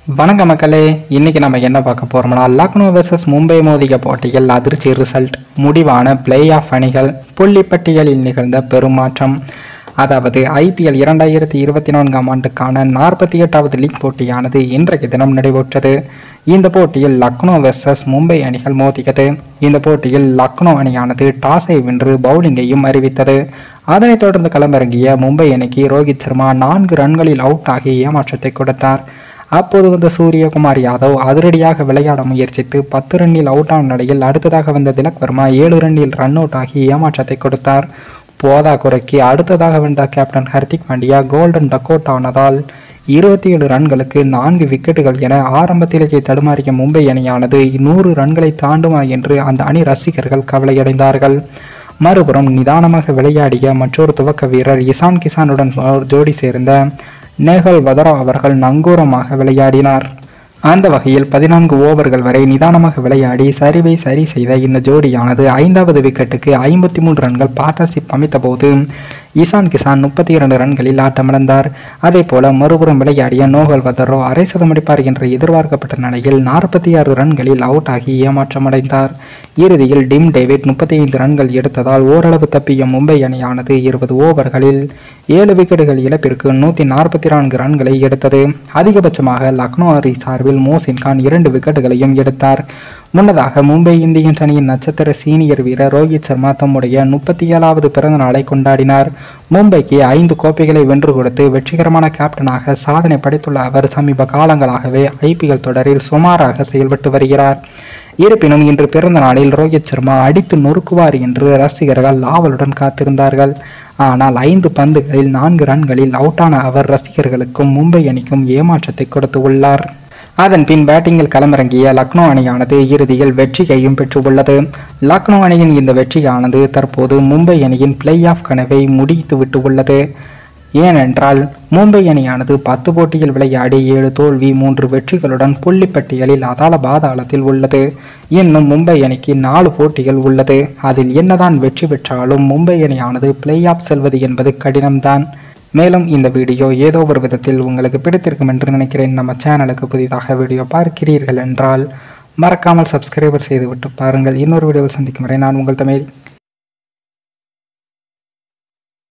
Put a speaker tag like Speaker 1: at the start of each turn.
Speaker 1: வணக்கம் மக்களே, இன்னைக்கு நம்ம என்ன பார்க்க போறோம்னா லக்னோ வெர்சஸ் மும்பை மோதிய போட்டியில் அதிர்ச்சி ரிசல்ட், முடிவான பிளே ஆஃப் அணிகள், புள்ளிப்பட்டியலில் நிகழ்ந்த பெருமாற்றம். அதாவது ஐபிஎல் 2024 ஆண்டுக்கான 48வது லீக் போட்டியானது இன்றைக்கு தினம் நடைபெற்றது. இந்த போட்டியில் லக்னோ வெர்சஸ் மும்பை அணிகள் மோதியது. இந்த போட்டியில் லக்னோ அணியானது டாஸை வென்று பவுலிங்கையும் அறிவித்தது. அதனைத் தொடர்ந்து களமிறங்கிய மும்பை அணிக்கு ரோஹித் சர்மா 4 ரன்களில் அவுட் ஆகி ஏமாற்றத்தை கொடுத்தார். அப்போது வந்த சூரியகுமார் யாதவ் அதிரடியாக விளையாட முயற்சித்து 10 ரன்னில் அவுட் ஆன நிலையில் அடுத்ததாக வந்த திலக் வர்மா 7 ரன்னில் ரன் அவுட் ஆகி ஏமாற்றத்தை கொடுத்தார். போதா குறைக்கு அடுத்ததாக வந்த captain Hardik Pandya golden duck out ஆனதால் 27 ரன்களுக்கு 4 விக்கெட்டுகள் என ஆரம்பத்திலேயே தடுமாறிய மும்பை அணியானது 100 ரன்களை தாண்டுமா என்று அந்த அணி ரசிகர்கள் கவலையடைந்தார்கள். மறுபுறம் நிதானமாக விளையாடிய மற்றொரு துவக்க வீரர் இசான் கிசானுடன் ஜோடி சேர்ந்த நேஹல் வதரா அவர்கள் நங்கூரமாக விளையாடினார். அந்த வகையில் 14 ஓவர்கள் வரை நிதானமாக விளையாடி சரிவை சரி செய்த இந்த ஜோடியானது 5வது விக்கெட்டுக்கு 53 ரன்கள் பார்ட்னர்ஷிப் அமைத்த போது இசான் கிசான் 32 ரன்களில் ஆட்டமிழந்தார். அதே போல மறுபுறம் விளையாடிய நோஹல் வதரோ அரை சதம் அடிப்பார் என்று எதிர்பார்க்கப்பட்ட நிலையில் 46 ரன்களில் அவுட் ஆகி ஏமாற்றமடைந்தார். இறுதியில் டிம் டேவிட் 35 ரன்கள் எடுத்ததால் ஓரளவு தப்பிய மும்பை அணியானது 20 ஓவர்களில் 7 விக்கெட்டுகள் இழப்பிற்கு 144 ரன்களை எடுத்தது. அதிகபட்சமாக லக்னோ அணி சார்பில் மோசின் கான் 2 விக்கெட்டுகளையும் எடுத்தார். முன்னதாக மும்பை இந்தியன்ஸ் அணியின் நட்சத்திர சீனியர் வீரர் ரோஹித் சர்மா தம்முடைய 37வது பிறந்த நாளை கொண்டாடினார். மும்பைக்கு 5 கோப்பைகளை வென்று கொடுத்து வெற்றிகரமான கேப்டனாக சாதனை படைத்துள்ள அவர் சமீப காலங்களாகவே ஐபிஎல் தொடரில் சுமாராக செயல்பட்டு வருகிறார். இருப்பினும் இன்று பிறந்த நாளில் ரோஹித் சர்மா அடித்து நொறுக்குவார் என்று ரசிகர்கள் ஆவலுடன் காத்திருந்தார்கள். ஆனால் 5 பந்துகளில் 4 ரன்களில் அவுட்டான அவர் ரசிகர்களுக்கும் மும்பை அணிக்கும் ஏமாற்றத்தை கொடுத்து உள்ளார். அதன் பின் பேட்டிங்கில் களமிறங்கிய லக்னோ அணியானது இறுதியில் வெற்றியையும் பெற்றுள்ளது. லக்னோ அணியின் இந்த வெற்றியானது தற்போது மும்பை அணியின் பிளே ஆஃப் கனவை முடித்துவிட்டு உள்ளது. ஏனென்றால் மும்பை அணியானது 10 போட்டியில் விளையாடி 7 தோல்வி 3 வெற்றிகளுடன் புள்ளிப்பட்டியலில் அதாள பாதாளத்தில் உள்ளது. இன்னும் மும்பை அணிக்கு 4 போட்டிகள் உள்ளது. அதில் என்னதான் வெற்றி பெற்றாலும் மும்பை அணியானது பிளே ஆஃப் செல்வது என்பது கடினம்தான். மேலும் இந்த வீடியோ ஏதோ ஒரு விதத்தில் உங்களுக்கு பிடித்திருக்கும் என்று நினைக்கிறேன். நம்ம சேனலுக்கு புதிதாக வீடியோ பார்க்கிறீர்கள் என்றால் மறக்காமல் சப்ஸ்கிரைபர் செய்துவிட்டு பாருங்கள். இன்னொரு வீடியோவில் சந்திக்கும் வரை நான் உங்கள் தமிழ்.